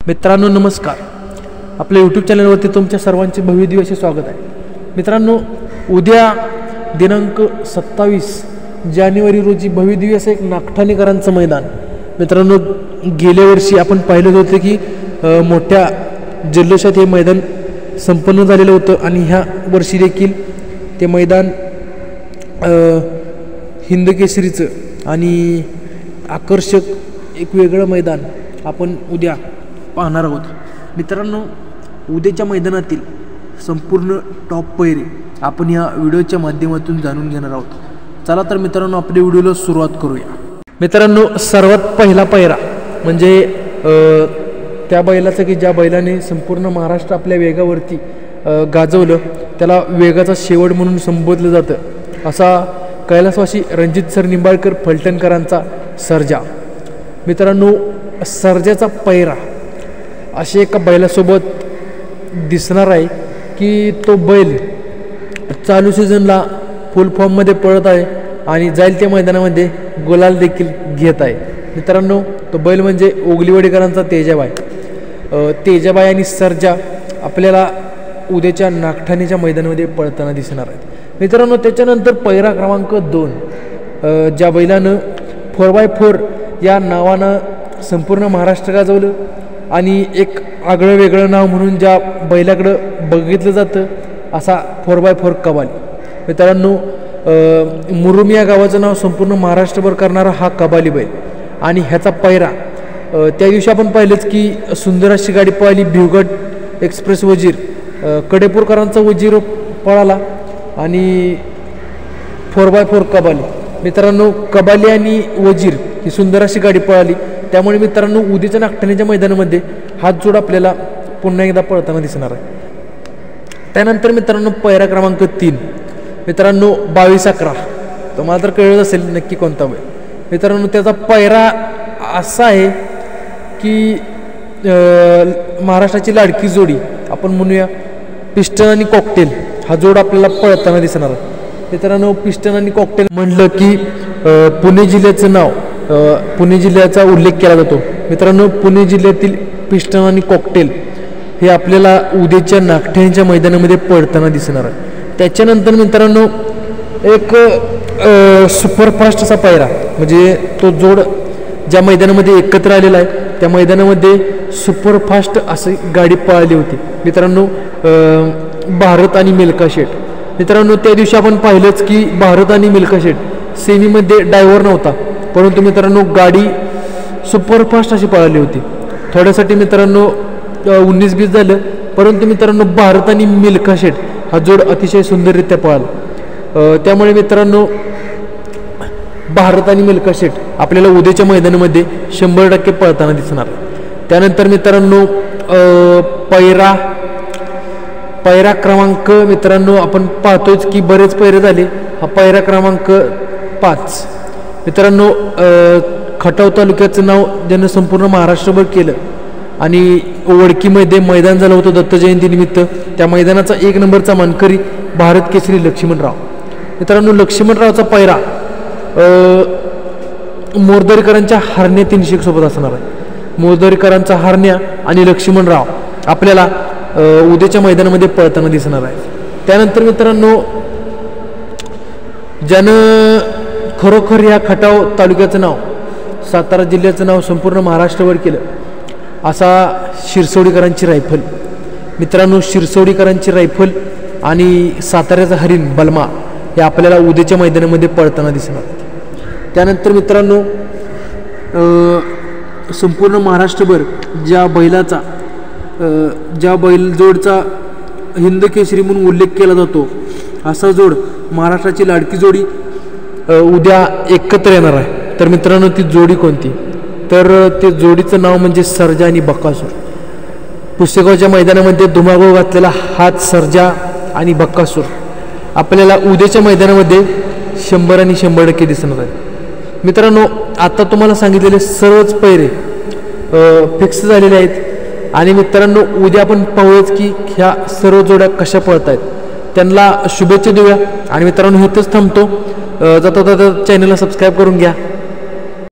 मित्रांनो नमस्कार. आपल्या यूट्यूब चॅनलवरती तुमच्या सर्वांचे भव्यदिव्य असे स्वागत आहे. मित्रांनो, उद्या दिनांक 27 जानेवारी रोजी भव्यदिव्य असं एक नागठाणेकरांचं मैदान. मित्रांनो, गेल्या वर्षी आपण पाहिलं होतं की मोठ्या जल्लोषात हे मैदान संपन्न झालेलं होतं आणि ह्या वर्षी देखील ते मैदान हिंदकेसरीचं आणि आकर्षक एक वेगळं मैदान आपण उद्या पाहणार आहोत. मित्रांनो, उद्याच्या मैदानातील संपूर्ण टॉप पैरे आपण या व्हिडिओच्या माध्यमातून जाणून घेणार आहोत. चला तर मित्रांनो, आपल्या व्हिडिओला सुरुवात करूया. मित्रांनो, सर्वात पहिला पैरा म्हणजे त्या बैलाचं की ज्या बैलाने संपूर्ण महाराष्ट्र आपल्या वेगावरती गाजवलं, त्याला वेगाचा शेवट म्हणून संबोधलं जातं, असा कैलासवासी रणजित सर निंबाळकर फलटणकरांचा सर्जा. मित्रांनो, सर्जाचा पैरा असे एका बैलासोबत दिसणार आहे की तो बैल चालू सीझनला फुल फॉर्ममध्ये पळत आहे आणि जाईल त्या मैदानामध्ये गुलाल देखील घेत आहे. मित्रांनो, तो बैल म्हणजे ओगलीवाडीकरांचा तेजाबाई. तेजाबाई आणि सर्जा आपल्याला उद्याच्या नागठाणेच्या मैदानामध्ये पळताना दिसणार आहेत. मित्रांनो, त्याच्यानंतर पैरा क्रमांक 2 ज्या बैलानं 4x4 या नावानं संपूर्ण महाराष्ट्र गाजवलं आणि एक आगळं वेगळं नाव म्हणून ज्या बैलाकडं बघितलं जातं असा 4x4 कबाली. मित्रांनो, मुरुम या गावाचं नाव संपूर्ण महाराष्ट्रभर करणारा हा कबाली बैल आणि ह्याचा पैरा त्या दिवशी आपण पाहिलंच की सुंदर अशी गाडी पळाली. भिवगड एक्सप्रेस वजीर कडेपूरकरांचा वजीर पळाला आणि 4x4 कबाली. मित्रांनो, कबाली आणि वजीर ही सुंदर अशी गाडी पळाली. त्यामुळे मित्रांनो, उद्याच्या नागठाणेच्या मैदानामध्ये हात जोड आपल्याला पुन्हा एकदा पळताना दिसणार आहे. त्यानंतर मित्रांनो, पैरा क्रमांक 3 मित्रांनो 22-11. तुम्हाला तर कळलं असेल नक्की कोणता बैल. मित्रांनो, त्याचा पैरा असा आहे की महाराष्ट्राची लाडकी जोडी आपण म्हणूया पिस्टन आणि कॉकटेल हा जोड आपल्याला पळताना दिसणार आहे. मित्रांनो, पिस्टन आणि कॉकटेल म्हणलं की पुणे जिल्ह्याचं नाव, पुणे जिल्ह्याचा उल्लेख केला जातो. मित्रांनो, पुणे जिल्ह्यातील पिस्टन आणि कॉकटेल हे आपल्याला उद्याच्या नागठाणेच्या मैदानामध्ये पळताना दिसणार आहे. त्याच्यानंतर मित्रांनो, एक सुपरफास्ट असा पैरा म्हणजे तो जोड ज्या मैदानामध्ये एकत्र आलेला आहे त्या मैदानामध्ये सुपरफास्ट अशी गाडी पळाली होती. मित्रांनो, भारत आणि मिल्खा शेठ. मित्रांनो, त्या दिवशी आपण पाहिलंच की भारत आणि मिल्खा शेठ सेमीमध्ये ड्रायव्हर नव्हता, परंतु मित्रांनो गाडी सुपरफास्ट अशी पळाली होती. थोड्यासाठी मित्रांनो 19-20 झालं, परंतु मित्रांनो भारत आणि मिल्खा शेठ हा जोड अतिशय सुंदररित्या पळाला. त्यामुळे मित्रांनो भारत आणि मिल्खा शेठ आपल्याला उद्याच्या मैदानामध्ये 100% पळताना दिसणार. त्यानंतर मित्रांनो पैरा क्रमांक मित्रांनो आपण पाहतोच की बरेच पैरे झाले. हा पैरा क्रमांक 5 मित्रांनो खटाव तालुक्याचं नाव ज्यानं संपूर्ण महाराष्ट्रभर केलं आणि वडकीमध्ये मैदान झालं होतं दत्त जयंतीनिमित्त. त्या मैदानाचा 1 नंबरचा मानकरी भारत केसरी लक्ष्मणराव. मित्रांनो, लक्ष्मणरावचा पैरा मोरदरीकरांच्या हरण्या 300 सोबत असणार आहे. मोरदरीकरांचा हरण्या आणि लक्ष्मणराव आपल्याला उद्याच्या मैदानामध्ये पळताना दिसणार आहे. त्यानंतर मित्रांनो, ज्यानं खरोखर या खटाव तालुक्याचं नाव, सातारा जिल्ह्याचं नाव संपूर्ण महाराष्ट्रभर केलं असा शिरसवडीकरांची रायफल. मित्रांनो, शिरसवडीकरांची रायफल आणि साताऱ्याचा हरिण बलमा हे आपल्याला उद्याच्या मैदानामध्ये पळताना दिसणार. त्यानंतर मित्रांनो, संपूर्ण महाराष्ट्रभर ज्या बैलाचा ज्या बैलजोडचा हिंद केसरी म्हणून उल्लेख केला जातो असा जोड, महाराष्ट्राची लाडकी जोडी उद्या एकत्र येणार आहे. तर मित्रांनो, ती जोडी कोणती? तर ते जोडीचं नाव म्हणजे सर्जा आणि बक्कासूर. पुसेगावच्या मैदानामध्ये धुमाकूळ घातलेला हात सर्जा आणि बक्कासूर आपल्याला उद्याच्या मैदानामध्ये 100 आणि 100% दिसणार आहे. मित्रांनो, आता तुम्हाला सांगितलेले सर्वच पैरे फिक्स झालेले आहेत आणि मित्रांनो उद्या आपण पाहूयाच की ह्या सर्व जोड्या कशा पळत आहेत. त्यांना शुभेच्छा देऊया आणि मित्रांनो इथंच थांबतो. जाता चॅनलला सबस्क्राईब करून घ्या.